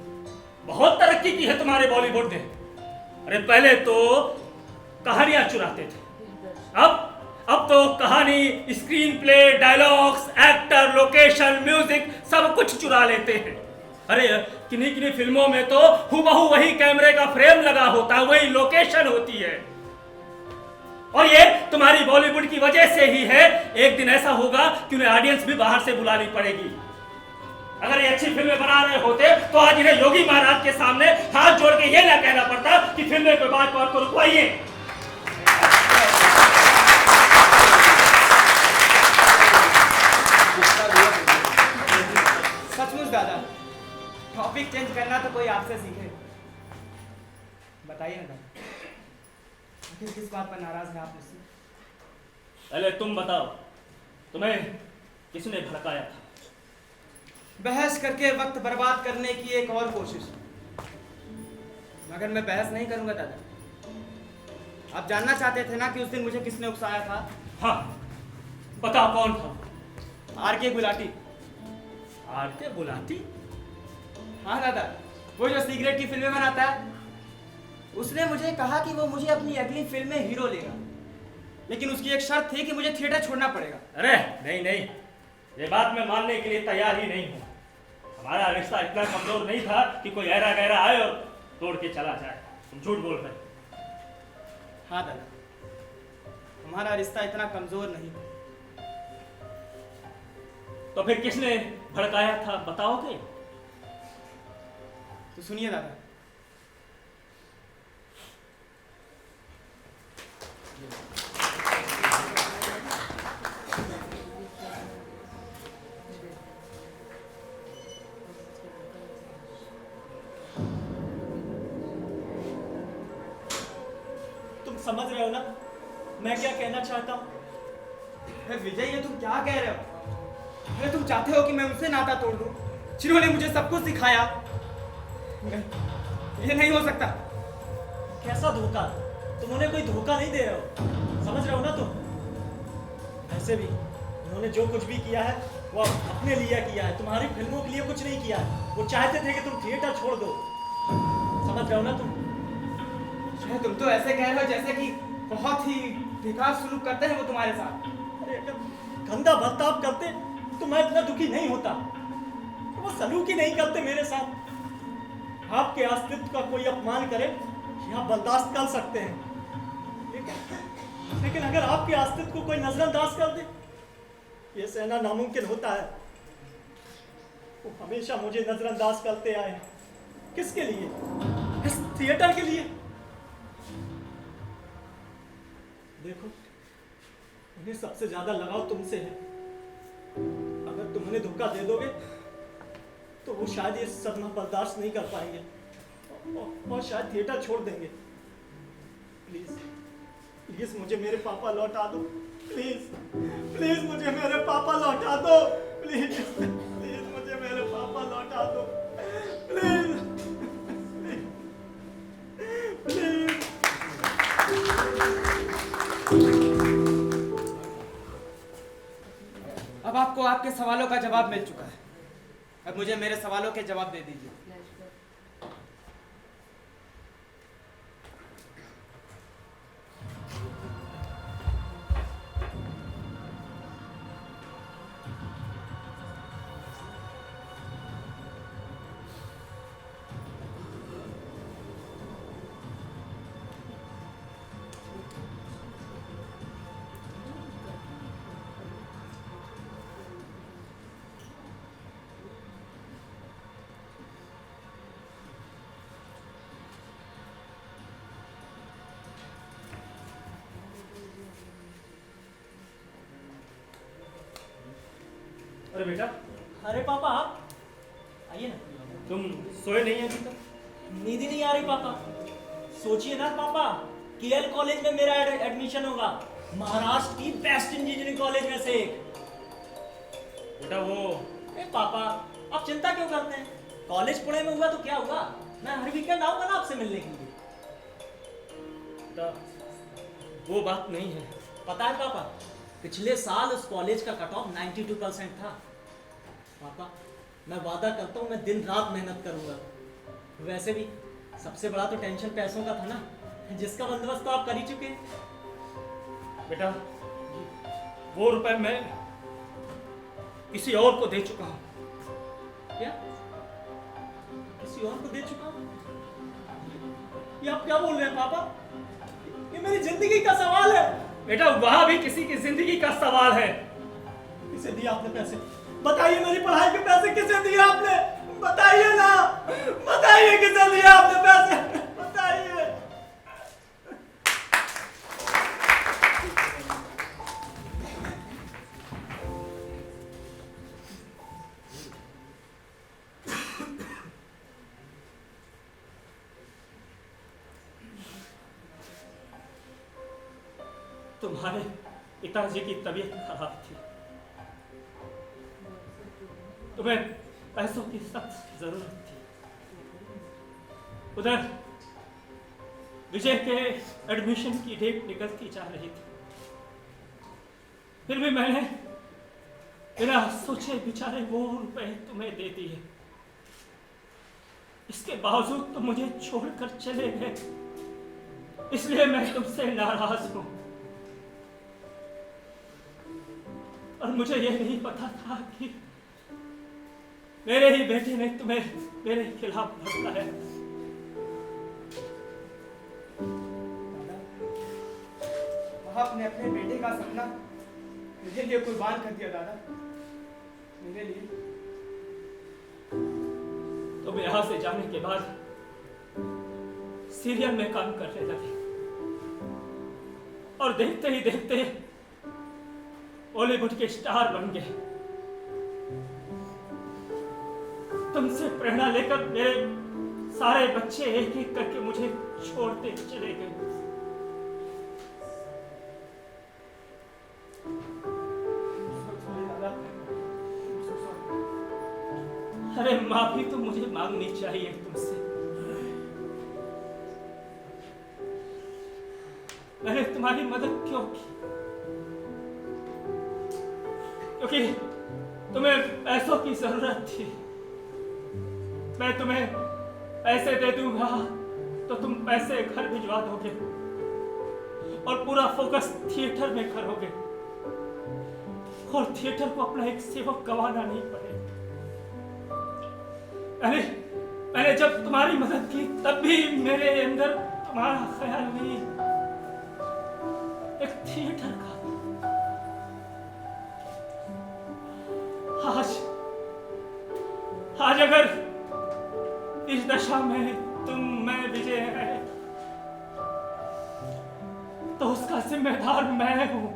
बहुत तरक्की की है तुम्हारे बॉलीवुड ने। अरे पहले तो कहानियां चुराते थे, अब तो कहानी, screen play, dialogues, actor, location, music सब कुछ चुरा लेते हैं। अरे किन्हीं किन्हीं फिल्मों में तो हूबहू वही कैमरे का फ्रेम लगा होता है, वही लोकेशन होती है। और ये तुम्हारी बॉलीवुड की वजह से ही है। एक दिन ऐसा होगा कि उन्हें ऑडियंस भी बाहर से बुलानी पड़ेगी। अगर ये अच्छी फिल्में बना रहे होते तो आज इन्हें योगी महाराज के सामने हाथ जोड़ के ये ना कहना पड़ता कि फिल्में पे बात को रुकवाइए। सचमुच दादा, टॉपिक चेंज करना तो कोई आपसे सीखे। बताइए ना दादा, आखिर किस बात पर नाराज है आप मुझसे? पहले तुम बताओ, तुम्हें किसने भड़काया था? बहस करके वक्त बर्बाद करने की एक और कोशिश, मगर मैं बहस नहीं करूंगा दादा। आप जानना चाहते थे ना कि उस दिन मुझे किसने उकसाया था? हाँ, बताओ कौन था? आर.के. गुलाटी। आर.के. गुलाटी? हाँ दादा, वो जो सिगरेट की फिल्में बनाता है। उसने मुझे कहा कि वो मुझे अपनी अगली फिल्म में हीरो लेगा, लेकिन उसकी एक शर्त थी कि मुझे थिएटर छोड़ना पड़ेगा। अरे नहीं नहीं, ये बात मैं मानने के लिए तैयार ही नहीं हूँ। हमारा रिश्ता इतना कमजोर नहीं था कि कोई ऐरा गहरा आए और तोड़ के चला जाए। तुम झूठ बोल रहे। हाँ दादा, हमारा रिश्ता इतना कमजोर नहीं था। तो फिर किसने भड़काया था, बताओगे? तो सुनिए दादा, तुम समझ रहे हो ना मैं क्या कहना चाहता हूँ? विजय, ये तुम क्या कह रहे हो? अरे तुम चाहते हो कि मैं उनसे नाता तोड़ दूं जिन्होंने मुझे सब कुछ सिखाया? ये नहीं हो सकता। कैसा धोखा? तुम उन्हें कोई धोखा नहीं दे रहे हो, समझ रहे हो ना तुम? ऐसे भी उन्होंने जो कुछ भी किया है वो अपने लिए किया है, तुम्हारी फिल्मों के लिए कुछ नहीं किया है। वो चाहते थे कि तुम थिएटर छोड़ दो, समझ रहे हो ना तुम? तुम तो ऐसे कह रहे हो जैसे कि बहुत ही बेकार सलूक करते हैं वो तुम्हारे साथ। अरे अगर गंदा बर्ताव करते तो मैं इतना दुखी नहीं होता। वो सलूक ही नहीं करते मेरे साथ। आपके अस्तित्व का कोई अपमान करे आप बर्दाश्त कर सकते हैं, लेकिन अगर आपके अस्तित्व को कोई नजरअंदाज कर दे, ये सहना नामुमकिन होता है। वो हमेशा मुझे नजरअंदाज करते आए हैं। किसके लिए? इस थिएटर के लिए। देखो, उन्हें सबसे ज्यादा लगाव तुमसे है। अगर तुम उन्हें धोखा दे दोगे तो वो शायद ये सदमा बर्दाश्त नहीं कर पाएंगे और शायद थिएटर छोड़ देंगे। प्लीज प्लीज मुझे मेरे पापा लौटा दो। प्लीज प्लीज मुझे मेरे पापा लौटा दो। प्लीज प्लीज मुझे मेरे पापा लौटा दो। Please please. अब आपको आपके सवालों का जवाब मिल चुका है। अब मुझे मेरे सवालों के जवाब दे दीजिए। अरे बेटा, अरे पापा आप आइए ना। तुम सोए नहीं अभी तक? नींद ही नहीं आ रही पापा। सोचिए ना पापा, केएल कॉलेज में मेरा एडमिशन होगा, महाराष्ट्र की बेस्ट इंजीनियरिंग कॉलेज में से एक। बेटा वो पापा आप चिंता क्यों करते हैं? कॉलेज पुणे में हुआ तो क्या हुआ, मैं हर वीकेंड आऊंगा ना आपसे मिलने के लिए। बेटा वो बात नहीं है। पता है पापा, पिछले साल उस कॉलेज का कट ऑफ 92% था। पापा मैं वादा करता हूँ मैं दिन रात मेहनत करूंगा। वैसे भी सबसे बड़ा तो टेंशन पैसों का था ना, जिसका बंदोबस्त तो आप कर ही चुके हैं। बेटा वो रुपए मैं किसी और को दे चुका हूँ। क्या? किसी और को दे चुका हूँ? ये आप क्या बोल रहे हैं पापा? ये मेरी जिंदगी का सवाल है। बेटा वहां भी किसी की जिंदगी का सवाल है। किसे दिए आपने पैसे? बताइए, मेरी पढ़ाई के पैसे किसे दिए आपने? बताइए ना, बताइए किसे दिए आपने पैसे? बताइए। तुम्हारे पिताजी की तबीयत खराब थी, तुम्हें पैसों की सख्त जरूरत थी। उधर विजय के एडमिशन की डेट निकलती जा रही थी, फिर भी मैंने बिना सोचे विचारे वो रुपए तुम्हें दे दिए। इसके बावजूद तुम मुझे छोड़कर चले गए, इसलिए मैं तुमसे नाराज हूं। और मुझे यह नहीं पता था कि मेरे ही बेटे ने तुम्हें मेरे खिलाफ भड़काया। आपने अपने बेटे का सपना मेरे लिए कुर्बान कर दिया दादा, मेरे लिए। तुम यहां से जाने के बाद सीरियल में काम करने लगे और देखते ही देखते बॉलीवुड के स्टार बन गए। तुमसे प्रेरणा लेकर मेरे सारे बच्चे एक एक करके मुझे छोड़ते चले गए। अरे माफी तो मुझे मांगनी चाहिए तुमसे। मैंने तुम्हारी मदद क्यों की? क्योंकि तुम्हें पैसों की जरूरत थी। मैं तुम्हें पैसे दे दूंगा तो तुम पैसे घर भिजवा दोगे और पूरा फोकस थिएटर में करोगे और थिएटर को अपना एक सेवक गंवाना नहीं पड़ेगा। मैंने जब तुम्हारी मदद की तब भी मेरे अंदर तुम्हारा ख्याल नहीं, एक थिएटर का। आज अगर इस दशा में तुम मैं विजय है तो उसका जिम्मेदार मैं हूं।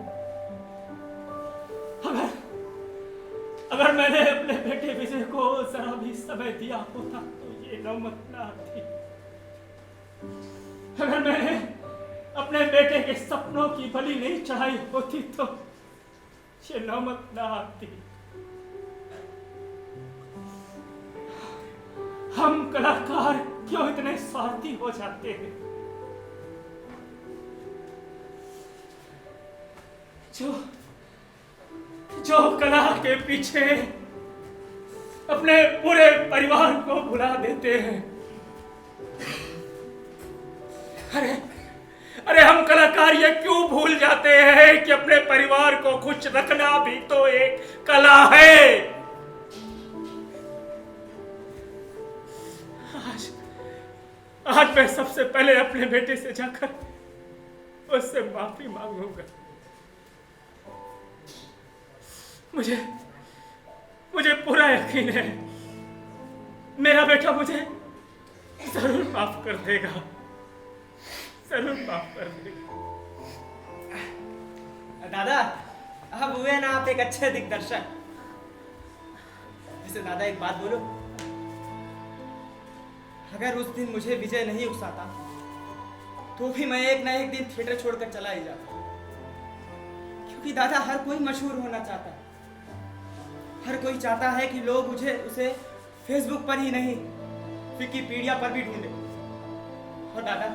अगर मैंने अपने बेटे विजय को जरा भी समय दिया होता तो ये नौबत न आती। अगर मैंने अपने बेटे के सपनों की बलि नहीं चढ़ाई होती तो ये नौबत न आती। हम कलाकार क्यों इतने स्वार्थी हो जाते हैं? जो कला के पीछे अपने पूरे परिवार को भुला देते हैं। अरे हम कलाकार ये क्यों भूल जाते हैं कि अपने परिवार को खुश रखना भी तो एक कला है। आज मैं सबसे पहले अपने बेटे से जाकर उससे माफी मांगूंगा। मुझे पूरा यकीन है मेरा बेटा मुझे जरूर माफ कर देगा, जरूर माफ कर देगा। दादा अब हुए ना आप एक अच्छे दिग्दर्शक। वैसे दादा एक बात बोलो, अगर उस दिन मुझे विजय नहीं उकसाता तो भी मैं एक ना एक दिन थिएटर छोड़कर चला ही जाता, क्योंकि दादा हर कोई मशहूर होना चाहता है, हर कोई चाहता है कि लोग उसे फेसबुक पर ही नहीं विकिपीडिया पर भी ढूंढे। और दादा,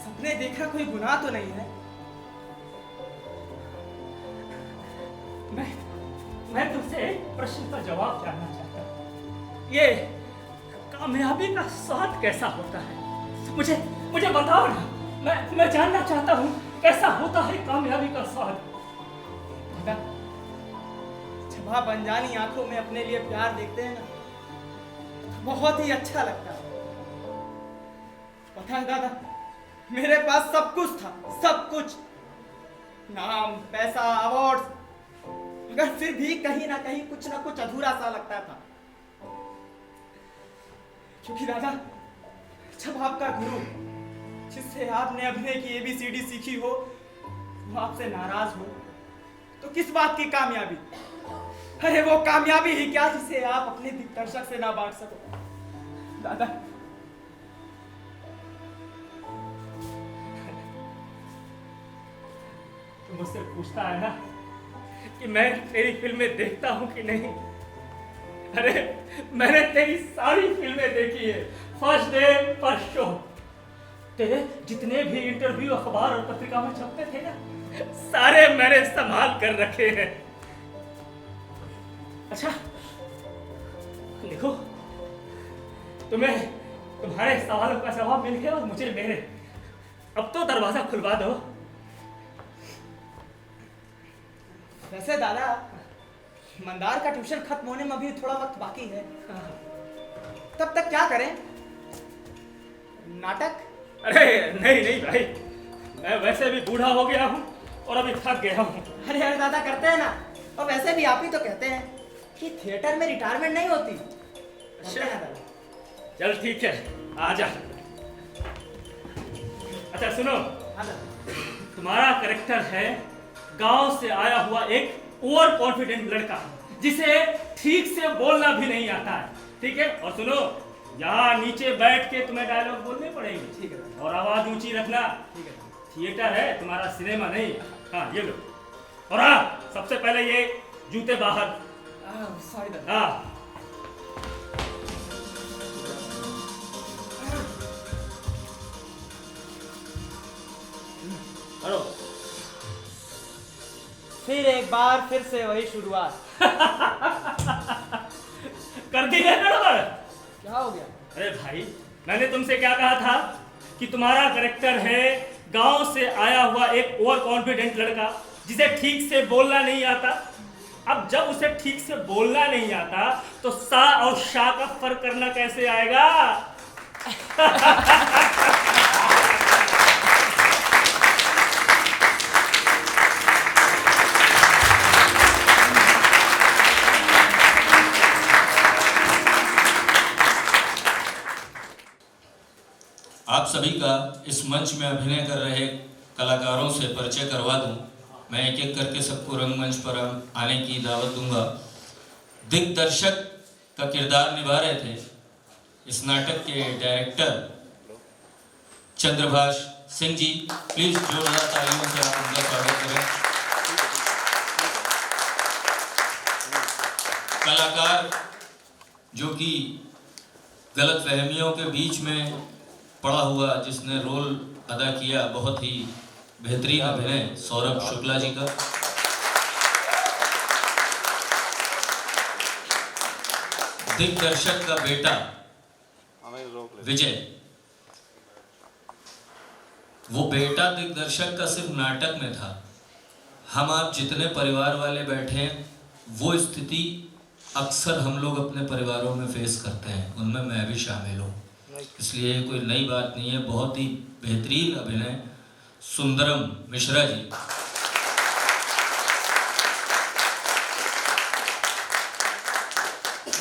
सपने देखना कोई गुनाह तो नहीं है। मैं तुमसे एक प्रश्न का जवाब जानना चाहता हूँ। ये कामयाबी का स्वाद कैसा होता है? मुझे बताओ ना। मैं जानना चाहता हूँ कैसा होता है कामयाबी का स्वाद। दादा, जब आप अनजानी आंखों में अपने लिए प्यार देखते हैं ना, तो बहुत ही अच्छा लगता है। पता है दादा, मेरे पास सब कुछ था, सब कुछ, नाम, पैसा, अवार्ड्स, मगर फिर भी कहीं ना कहीं कुछ ना कुछ अधूरा सा लगता था। क्योंकि दादा, जब आपका गुरु, जिससे आपने अभिनय की ABCD सीखी हो, वो आपसे नाराज हो, तो किस बात की कामयाबी? अरे वो कामयाबी ही क्या जिसे आप अपने दिग्दर्शक से ना बांट सको। दादा, तुम मुझसे पूछता है ना कि मैं तेरी फिल्में देखता हूं कि नहीं। अरे मैंने तेरी सारी फिल्में देखी है, फर्स्ट डे फर्स्ट शो। तेरे जितने भी इंटरव्यू अखबार और पत्रिका में छपते थे ना, सारे मैंने संभाल कर रखे हैं। अच्छा देखो, तुम्हें तुम्हारे सवालों का जवाब मिल गया और मुझे मेरे। अब तो दरवाजा खुलवा दो। वैसे दादा, मंदार का ट्यूशन खत्म होने में अभी थोड़ा वक्त बाकी है, तब तक क्या करें? नाटक? अरे नहीं भाई, मैं वैसे भी बूढ़ा हो गया हूँ और अभी थक गया हूँ। अरे यार दादा, करते हैं ना। और वैसे भी आप ही तो कहते हैं कि थिएटर में रिटायरमेंट नहीं होती। अच्छा चल ठीक है, आजा। अच्छा सुनो, तुम्हारा कैरेक्टर है गांव से आया हुआ एक ओवर कॉन्फिडेंट लड़का, जिसे ठीक से बोलना भी नहीं आता है। ठीक है? और सुनो, यहाँ नीचे बैठ के तुम्हें डायलॉग बोलने पड़ेंगे। ठीक है। और आवाज ऊंची रखना। ठीक है। थिएटर है, तुम्हारा सिनेमा नहीं। हाँ ये लो। और हाँ, सबसे पहले ये जूते बाहर। सॉरी दादा। हाँ हेलो। फिर एक बार फिर से वही शुरुआत। कर दी है गड़बड़। क्या हो गया? अरे भाई, मैंने तुमसे क्या कहा था कि तुम्हारा कैरेक्टर है गांव से आया हुआ एक ओवर कॉन्फिडेंट लड़का, जिसे ठीक से बोलना नहीं आता। अब जब उसे ठीक से बोलना नहीं आता तो सा और शा का फर्क करना कैसे आएगा? आप सभी का इस मंच में अभिनय कर रहे कलाकारों से परिचय करवा दूं। मैं एक एक करके सबको रंगमंच पर आने की दावत दूंगा। दिग्दर्शक का किरदार निभा रहे थे इस नाटक के डायरेक्टर चंद्रभाष सिंह जी। प्लीज जोरदार तालियों से आप उनका स्वागत करें। कलाकार जो कि गलतफहमियों के बीच में पड़ा हुआ, जिसने रोल अदा किया, बहुत ही बेहतरीन अभिनय, सौरभ शुक्ला जी का। दिग्दर्शक का बेटा विजय, वो बेटा दिग्दर्शक का सिर्फ नाटक में था। हम आप जितने परिवार वाले बैठे हैं, वो स्थिति अक्सर हम लोग अपने परिवारों में फेस करते हैं, उनमें मैं भी शामिल हूँ। इसलिए कोई नई बात नहीं है। बहुत ही बेहतरीन अभिनय सुंदरम मिश्रा जी।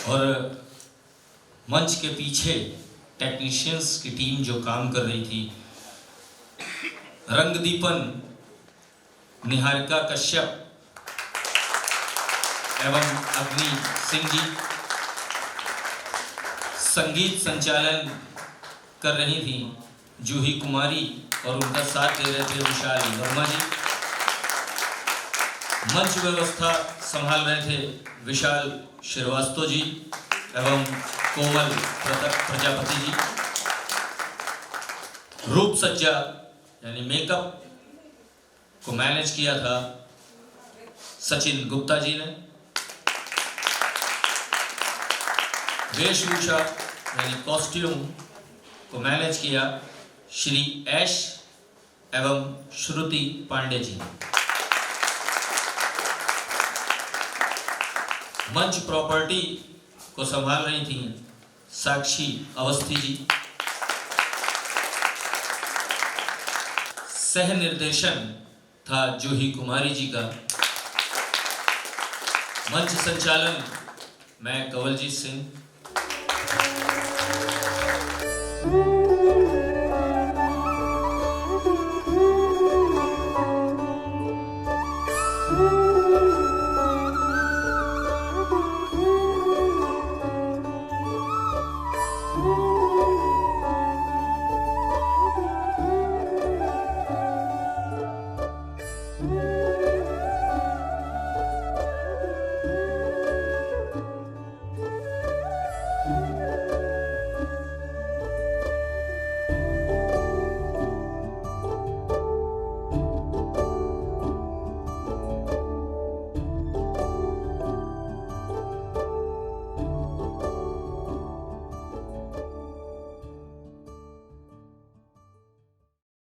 और मंच के पीछे टेक्नीशियंस की टीम जो काम कर रही थी, रंगदीपन निहारिका कश्यप एवं अग्नि सिंह जी, संगीत संचालन कर रही थी जूही कुमारी और उनका साथ दे रहे थे विशाल वर्मा जी। मंच व्यवस्था संभाल रहे थे विशाल श्रीवास्तव जी एवं कोमल प्रजापति जी। रूप सज्जा यानी मेकअप को मैनेज किया था सचिन गुप्ता जी ने। वेशभूषा यानी कॉस्ट्यूम को मैनेज किया श्री ऐश एवं श्रुति पांडे जी। मंच प्रॉपर्टी को संभाल रही थी साक्षी अवस्थी जी। सह निर्देशन था जूही कुमारी जी का। मंच संचालन मैं कंवलजीत सिंह।